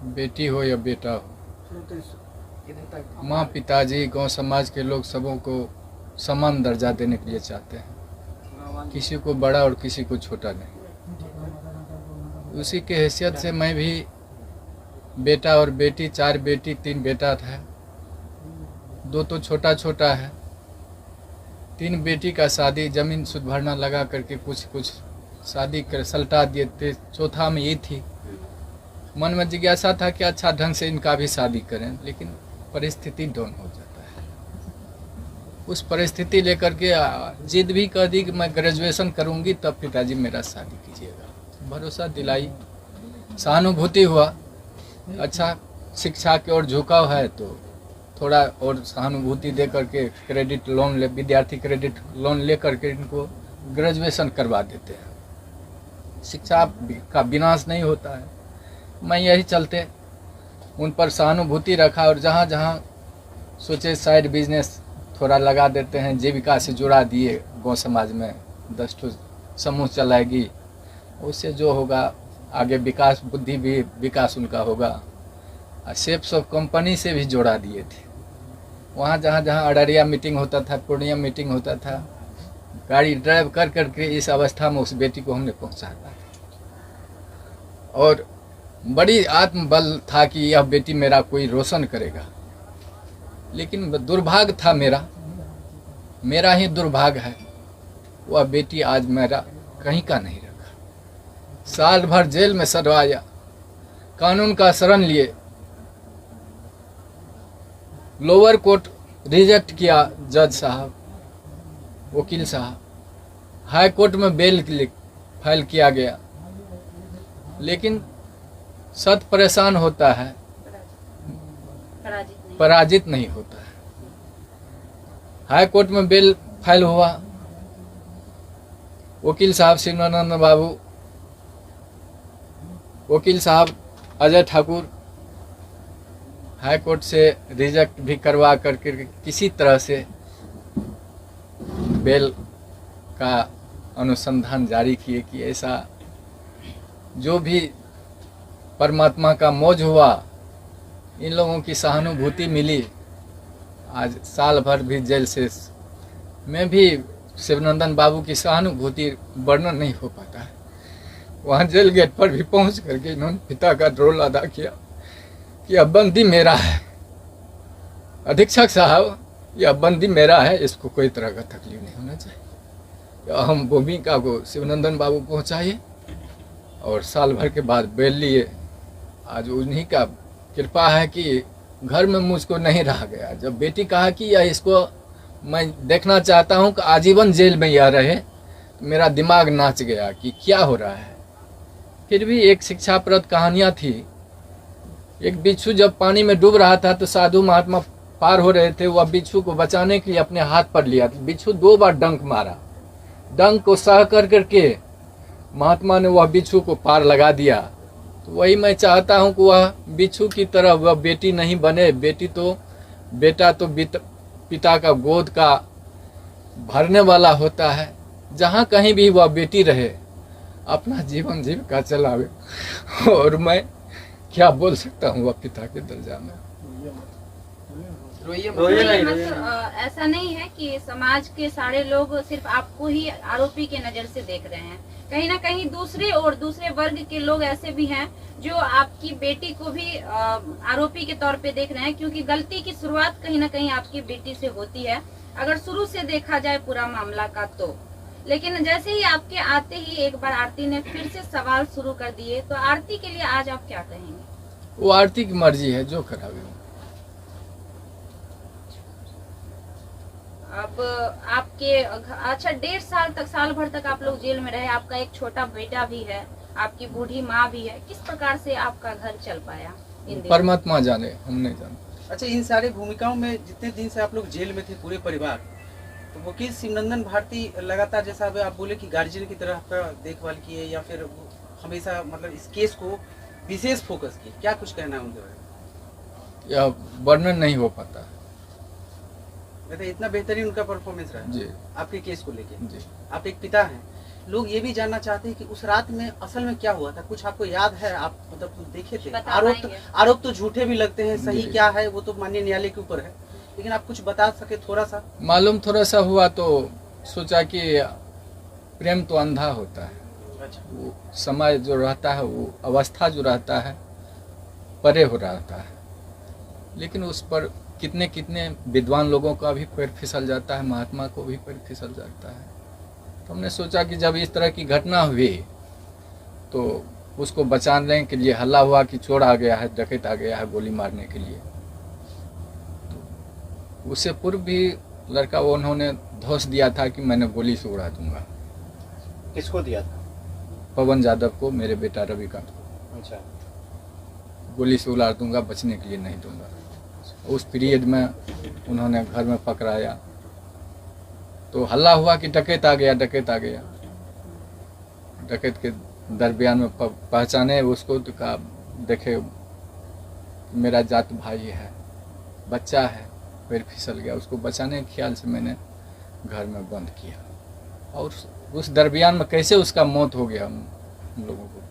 बेटी हो या बेटा हो, माँ पिताजी गांव समाज के लोग सबों को समान दर्जा देने के लिए चाहते हैं, किसी को बड़ा और किसी को छोटा नहीं। उसी के हैसियत से मैं भी बेटा और बेटी, 4 बेटी 3 बेटा था, 2 तो छोटा छोटा है। 3 बेटी का शादी जमीन सुध भरना लगा करके कुछ शादी कर सलटा दिए थे। चौथा में ये थी, मन में जिज्ञासा था कि अच्छा ढंग से इनका भी शादी करें, लेकिन परिस्थिति डाउन हो जाता है। उस परिस्थिति लेकर के जिद भी कर दी कि मैं ग्रेजुएशन करूंगी तब पिताजी मेरा शादी कीजिएगा। भरोसा दिलाई, सहानुभूति हुआ, अच्छा शिक्षा की ओर झुकाव है तो थोड़ा और सहानुभूति दे करके क्रेडिट लोन विद्यार्थी क्रेडिट लोन ले करके इनको ग्रेजुएशन करवा देते हैं। शिक्षा का विनाश नहीं होता है। मैं यही चलते उन पर सहानुभूति रखा और जहाँ जहाँ सोचे साइड बिजनेस थोड़ा लगा देते हैं, जीविका से जुड़ा दिए। गांव समाज में 10 ठो समूह चलाएगी, उससे जो होगा आगे विकास, बुद्धि भी विकास उनका होगा। सेप्स ऑफ कंपनी से भी जोड़ा दिए थे। वहाँ जहाँ जहाँ अररिया मीटिंग होता था, पूर्णिया मीटिंग होता था, गाड़ी ड्राइव कर करके इस अवस्था में उस बेटी को हमने पहुँचाया था। और बड़ी आत्मबल था कि यह बेटी मेरा कोई रोशन करेगा। लेकिन दुर्भाग्य था मेरा ही दुर्भाग्य है, वह बेटी आज मेरा कहीं का नहीं रखा। साल भर जेल में सड़वाया, कानून का शरण लिए, लोअर कोर्ट रिजेक्ट किया जज साहब, वकील साहब, हाई कोर्ट में बेल फाइल किया गया, लेकिन सत परेशान होता है, पराजित नहीं होता है। हाई कोर्ट में बेल फाइल हुआ, वकील साहब शिवानंद बाबू, वकील साहब अजय ठाकुर हाई कोर्ट से रिजेक्ट भी करवा करके किसी तरह से बेल का अनुसंधान जारी किए कि ऐसा जो भी परमात्मा का मौज हुआ, इन लोगों की सहानुभूति मिली। आज साल भर भी जेल से में भी शिवनंदन बाबू की सहानुभूति वर्णन नहीं हो पाता है। वहाँ जेल गेट पर भी पहुँच करके इन्होंने पिता का रोल अदा किया कि अब बंदी मेरा है, अधीक्षक साहब यह बंदी मेरा है, इसको कोई तरह का तकलीफ नहीं होना चाहिए। हम भूमिका को शिवनंदन बाबू पहुँचाइए और साल भर के बाद बेल लिए। आज उन्हीं का कृपा है कि घर में मुझको नहीं रहा गया। जब बेटी कहा कि यह इसको मैं देखना चाहता हूँ कि आजीवन जेल में यह रहे, तो मेरा दिमाग नाच गया कि क्या हो रहा है। फिर भी एक शिक्षाप्रद कहानियाँ थी। एक बिच्छू जब पानी में डूब रहा था तो साधु महात्मा पार हो रहे थे, वह बिच्छू को बचाने के लिए अपने हाथ पर लिया। बिच्छू 2 बार डंक मारा, डंक को सह कर करके महात्मा ने वह बिच्छू को पार लगा दिया। तो वही मैं चाहता हूं कि वह बिच्छू की तरह वह बेटी नहीं बने। बेटा तो पिता का गोद का भरने वाला होता है। जहां कहीं भी वह बेटी रहे, अपना जीवन जीविका चलावे। और मैं क्या बोल सकता हूँ वह पिता के दर्जा में। ऐसा नहीं है कि समाज के सारे लोग सिर्फ आपको ही आरोपी के नजर से देख रहे हैं। कहीं ना कहीं दूसरे वर्ग के लोग ऐसे भी हैं जो आपकी बेटी को भी आरोपी के तौर पे देख रहे हैं, क्योंकि गलती की शुरुआत कहीं ना कहीं आपकी बेटी से होती है, अगर शुरू से देखा जाए पूरा मामला का तो। लेकिन जैसे ही आपके आते ही एक बार आरती ने फिर से सवाल शुरू कर दिए, तो आरती के लिए आज आप क्या कहेंगे? वो आरती की मर्जी है, जो करावे। अब आपके अच्छा 1.5 साल तक, साल भर तक आप लोग जेल में रहे, आपका एक छोटा बेटा भी है, आपकी बूढ़ी माँ भी है, किस प्रकार से आपका घर चल पाया इन दिनों? परमात्मा जाने, हम नहीं जानते। अच्छा, इन सारी भूमिकाओं में जितने दिन से आप लोग जेल में थे पूरे परिवार, तो वकील शिवनंदन भारती लगातार, जैसा आप बोले कि गार्जियन की तरह आपका देखभाल किए, या फिर हमेशा मतलब इस केस को विशेष फोकस किए, क्या कुछ कहना है उनके बारे में? यह वर्णन नहीं हो पाता। इतना बेहतरीन उनका परफॉर्मेंस रहा जी। आपके केस को लेके। जी। आप एक पिता हैं, लोग ये भी जानना चाहते हैं कि उस रात में असल में क्या हुआ था, कुछ आपको याद है? आप मतलब कुछ देखे थे? बता पाएंगे? आरोप तो झूठे भी लगते हैं, सही जी। क्या है वो तो माननीय न्यायालय के ऊपर है, लेकिन आप कुछ बता सके थोड़ा सा? मालूम थोड़ा सा हुआ तो सोचा कि प्रेम तो अंधा होता है, अच्छा। वो समय जो रहता है, वो अवस्था जो रहता है परे हो रहता है, लेकिन उस पर कितने कितने विद्वान लोगों का भी पैर फिसल जाता है, महात्मा को भी पैर फिसल जाता है। तो हमने सोचा कि जब इस तरह की घटना हुई तो उसको बचाने के लिए हल्ला हुआ कि चोर आ गया है, डकैत आ गया है गोली मारने के लिए। तो उससे पूर्व भी लड़का वो उन्होंने धौंस दिया था कि मैंने गोली से उड़ा दूंगा। किसको दिया था? पवन यादव को, मेरे बेटा रविकांत को, अच्छा। गोली से उड़ा दूंगा, बचने के लिए नहीं दूंगा। उस पीरियड में उन्होंने घर में पकड़ाया तो हल्ला हुआ कि डकैत आ गया, डकैत आ गया। डकैत के दरमियान में पहचाने उसको तो कहा देखे मेरा जात भाई है, बच्चा है, पैर फिसल गया। उसको बचाने के ख्याल से मैंने घर में बंद किया और उस दरमियान में कैसे उसका मौत हो गया हम लोगों को